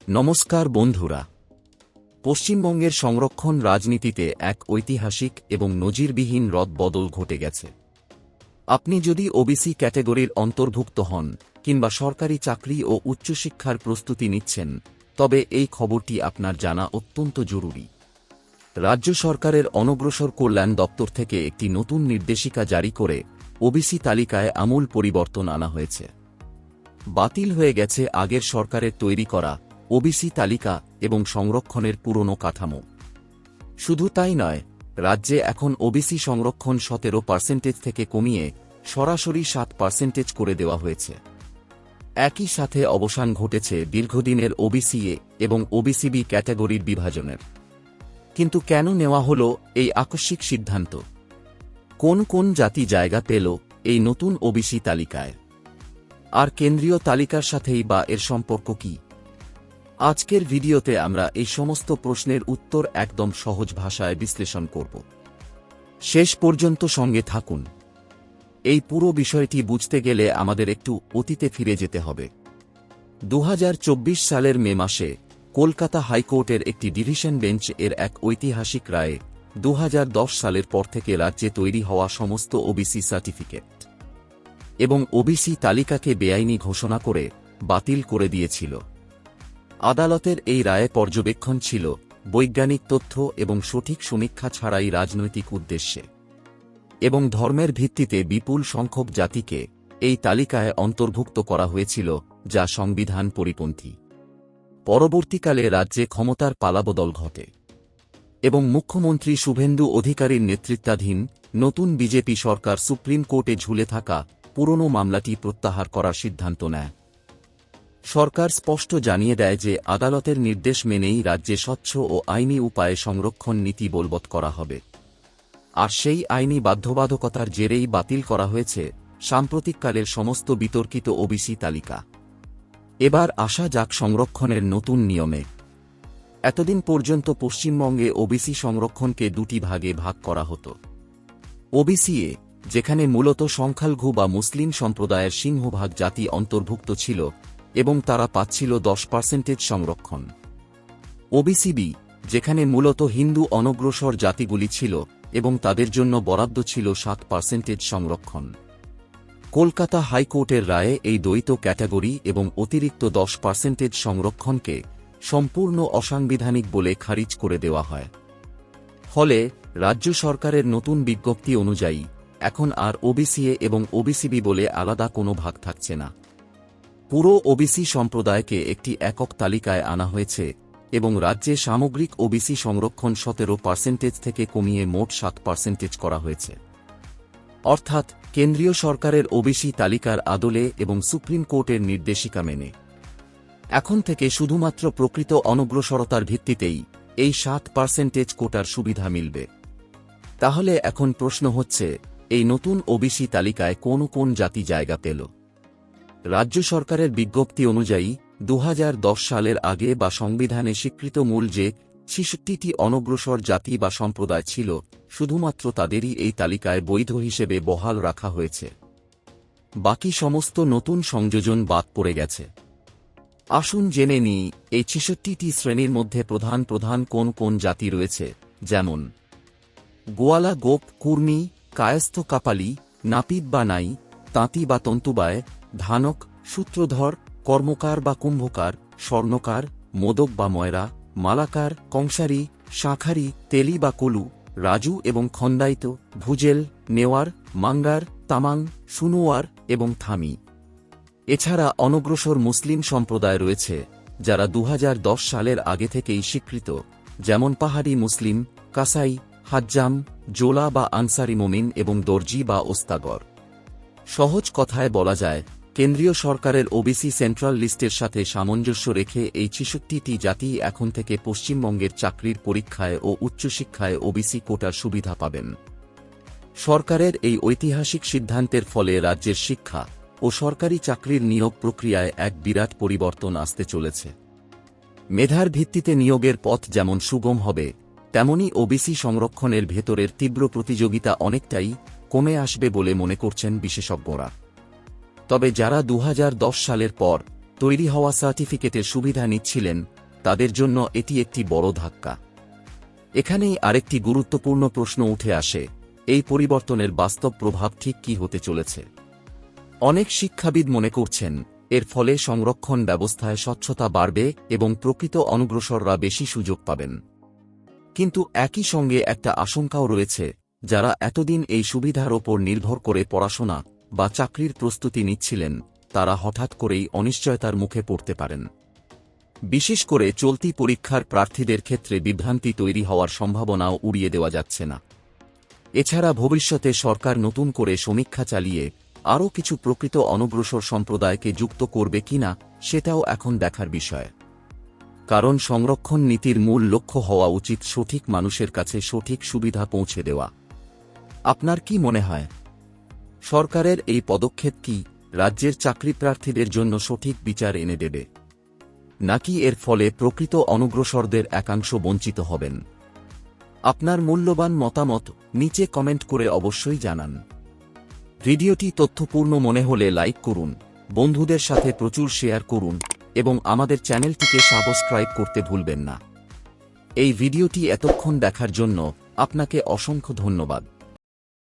নমস্কার বন্ধুরা। পশ্চিমবঙ্গের সংরক্ষণ রাজনীতিতে এক ঐতিহাসিক এবং নজিরবিহীন রদবদল ঘটে গেছে। আপনি যদি ওবিসি ক্যাটেগরির অন্তর্ভুক্ত হন কিংবা সরকারি চাকরি ও উচ্চশিক্ষার প্রস্তুতি নিচ্ছেন, তবে এই খবরটি আপনার জানা অত্যন্ত জরুরি। রাজ্য সরকারের অনগ্রসর কল্যাণ দপ্তর থেকে একটি নতুন নির্দেশিকা জারি করে ওবিসি তালিকায় আমূল পরিবর্তন আনা হয়েছে। বাতিল হয়ে গেছে আগের সরকারের তৈরি করা ওবিসি তালিকা এবং সংরক্ষণের পুরনো কাঠামো। শুধু তাই নয়, রাজ্যে এখন ওবিসি সংরক্ষণ 17% থেকে কমিয়ে সরাসরি 7% করে দেওয়া হয়েছে। একই সাথে অবসান ঘটেছে দীর্ঘদিনের ওবিসি এ এবং ওবিসিবি ক্যাটাগরির বিভাজনের। কিন্তু কেন নেওয়া হলো এই আকস্মিক সিদ্ধান্ত? কোন কোন জাতি জায়গা পেল এই নতুন ওবিসি তালিকায়? আর কেন্দ্রীয় তালিকার সাথেই বা এর সম্পর্ক কি? আজকের ভিডিওতে আমরা এই সমস্ত প্রশ্নের উত্তর একদম সহজ ভাষায় বিশ্লেষণ করব। শেষ পর্যন্ত সঙ্গে থাকুন। এই পুরো বিষয়টি বুঝতে গেলে আমাদের একটু অতীতে ফিরে যেতে হবে। 2024 সালের মে মাসে কলকাতা হাইকোর্টের একটি ডিভিশন বেঞ্চ এর এক ঐতিহাসিক রায়ে 2010 সালের পর থেকে রাজ্যে তৈরি হওয়া সমস্ত ওবিসি সার্টিফিকেট এবং ওবিসি তালিকাকে বেআইনি ঘোষণা করে বাতিল করে দিয়েছিল। আদালতের এই রায়ে পর্যবেক্ষণ ছিল বৈজ্ঞানিক তথ্য এবং সঠিক সমীক্ষা ছাড়াই রাজনৈতিক উদ্দেশ্যে এবং ধর্মের ভিত্তিতে বিপুল সংখ্যক জাতিকে এই তালিকায় অন্তর্ভুক্ত করা হয়েছিল, যা সংবিধান পরিপন্থী। পরবর্তীকালে রাজ্যে ক্ষমতার পালাবদল ঘটে এবং মুখ্যমন্ত্রী শুভেন্দু অধিকারীর নেতৃত্বাধীন নতুন বিজেপি সরকার সুপ্রিম কোর্টে ঝুলে থাকা পুরনো মামলাটি প্রত্যাহার করার সিদ্ধান্ত নেয়। সরকার স্পষ্ট জানিয়ে দেয় যে আদালতের নির্দেশ মেনেই রাজ্যে স্বচ্ছ ও আইনি উপায়ে সংরক্ষণ নীতি বলবৎ করা হবে। আর সেই আইনি বাধ্যবাধকতার জেরেই বাতিল করা হয়েছে সাম্প্রতিককালের সমস্ত বিতর্কিত ওবিসি তালিকা। এবার আসা যাক সংরক্ষণের নতুন নিয়মে। এতদিন পর্যন্ত পশ্চিমবঙ্গে ওবিসি সংরক্ষণকে দুটি ভাগে ভাগ করা হতো। ওবিসি এ, যেখানে মূলত সংখ্যালঘু বা মুসলিম সম্প্রদায়ের সিংহভাগ জাতি অন্তর্ভুক্ত ছিল এবং তারা পাচ্ছিল 10% সংরক্ষণ। ওবিসিবি, যেখানে মূলত হিন্দু অনগ্রসর জাতিগুলি ছিল এবং তাদের জন্য বরাদ্দ ছিল 7% সংরক্ষণ। কলকাতা হাইকোর্টের রায়ে এই দ্বৈত ক্যাটাগরি এবং অতিরিক্ত 10% সংরক্ষণকে সম্পূর্ণ অসাংবিধানিক বলে খারিজ করে দেওয়া হয়। ফলে রাজ্য সরকারের নতুন বিজ্ঞপ্তি অনুযায়ী এখন আর ওবিসি এ এবং ওবিসিবি বলে আলাদা কোনো ভাগ থাকছে না। পুরো ওবিসি সম্প্রদায়কে একটি একক তালিকায় আনা হয়েছে এবং রাজ্যে সামগ্রিক ওবিসি সংরক্ষণ 17% থেকে কমিয়ে মোট 7% করা হয়েছে। অর্থাৎ কেন্দ্রীয় সরকারের ওবিসি তালিকার আদলে এবং সুপ্রিম কোর্টের নির্দেশিকা মেনে এখন থেকে শুধুমাত্র প্রকৃত অনগ্রসরতার ভিত্তিতেই এই 7% কোটার সুবিধা মিলবে। তাহলে এখন প্রশ্ন হচ্ছে, এই নতুন ওবিসি তালিকায় কোন কোন জাতি জায়গা পেল? রাজ্য সরকারের বিজ্ঞপ্তি অনুযায়ী 2010 সালের আগে বা সংবিধানে স্বীকৃত মূল যে 66টি অনগ্রসর জাতি বা সম্প্রদায় ছিল, শুধুমাত্র তাদেরই এই তালিকায় বৈধ হিসেবে বহাল রাখা হয়েছে। বাকি সমস্ত নতুন সংযোজন বাদ পড়ে গেছে। আসুন জেনে নিই এই 66টি শ্রেণীর মধ্যে প্রধান প্রধান কোন কোন জাতি রয়েছে, যেমন গোয়ালা, গোপ, কুর্মি, কায়স্থ, কাপালি, নাপিত বা নাই, তাঁতি বা তন্তুবায়, ধানক, সূত্রধর, কর্মকার বা কুম্ভকার, স্বর্ণকার, মোদক বা ময়রা, মালাকার, কংসারী, শাঁখারি, তেলি বা কলু, রাজু এবং খন্দাইত, ভুজেল, নেওয়ার, মাঙ্গার, তামাং, সুনোয়ার এবং থামি। এছাড়া অনগ্রসর মুসলিম সম্প্রদায় রয়েছে, যারা 2010 সালের আগে থেকেই স্বীকৃত, যেমন পাহাড়ি মুসলিম, কাসাই, হাজ্জাম, জোলা বা আনসারি মোমিন এবং দর্জি বা ওস্তাগর। সহজ কথায় বলা যায়, কেন্দ্রীয় সরকারের ওবিসি সেন্ট্রাল লিস্টের সাথে সামঞ্জস্য রেখে এই 66টি জাতি এখন থেকে পশ্চিমবঙ্গের চাকরির পরীক্ষায় ও উচ্চশিক্ষায় ওবিসি কোটার সুবিধা পাবেন। সরকারের এই ঐতিহাসিক সিদ্ধান্তের ফলে রাজ্যের শিক্ষা ও সরকারি চাকরির নিয়োগ প্রক্রিয়ায় এক বিরাট পরিবর্তন আসতে চলেছে। মেধার ভিত্তিতে নিয়োগের পথ যেমন সুগম হবে, তেমনি ওবিসি সংরক্ষণের ভেতরের তীব্র প্রতিযোগিতা অনেকটাই কমে আসবে বলে মনে করছেন বিশেষজ্ঞরা। তবে যারা 2010 সালের পর তৈরি হওয়া সার্টিফিকেটের সুবিধা নিচ্ছিলেন তাদের জন্য এটি একটি বড় ধাক্কা। এখানেই আরেকটি গুরুত্বপূর্ণ প্রশ্ন উঠে আসে, এই পরিবর্তনের বাস্তব প্রভাব ঠিক কী হতে চলেছে। অনেক শিক্ষাবিদ মনে করছেন এর ফলে সংরক্ষণ ব্যবস্থায় স্বচ্ছতা বাড়বে এবং প্রকৃত অনগ্রসররা বেশি সুযোগ পাবেন। কিন্তু একই সঙ্গে একটা আশঙ্কাও রয়েছে, যারা এতদিন এই সুবিধার ওপর নির্ভর করে পড়াশোনা বা চাকরির প্রস্তুতি নিচ্ছিলেন তারা হঠাৎ করেই অনিশ্চয়তার মুখে পড়তে পারেন। বিশেষ করে চলতি পরীক্ষার প্রার্থীদের ক্ষেত্রে বিভ্রান্তি তৈরি হওয়ার সম্ভাবনাও উড়িয়ে দেওয়া যাচ্ছে না। এছাড়া ভবিষ্যতে সরকার নতুন করে সমীক্ষা চালিয়ে আরও কিছু প্রকৃত অনগ্রসর সম্প্রদায়কে যুক্ত করবে কিনা সেটাও এখন দেখার বিষয়। কারণ সংরক্ষণ নীতির মূল লক্ষ্য হওয়া উচিত সঠিক মানুষের কাছে সঠিক সুবিধা পৌঁছে দেওয়া। আপনার কি মনে হয়, সরকারের এই পদক্ষেপ কি রাজ্যের চাকরিপ্রার্থীদের জন্য সঠিক বিচার এনে দেবে, নাকি এর ফলে প্রকৃত অনগ্রসরদের একাংশ বঞ্চিত হবেন? আপনার মূল্যবান মতামত নিচে কমেন্ট করে অবশ্যই জানান। ভিডিওটি তথ্যপূর্ণ মনে হলে লাইক করুন, বন্ধুদের সাথে প্রচুর শেয়ার করুন এবং আমাদের চ্যানেলটিকে সাবস্ক্রাইব করতে ভুলবেন না। এই ভিডিওটি এতক্ষণ দেখার জন্য আপনাকে অসংখ্য ধন্যবাদ।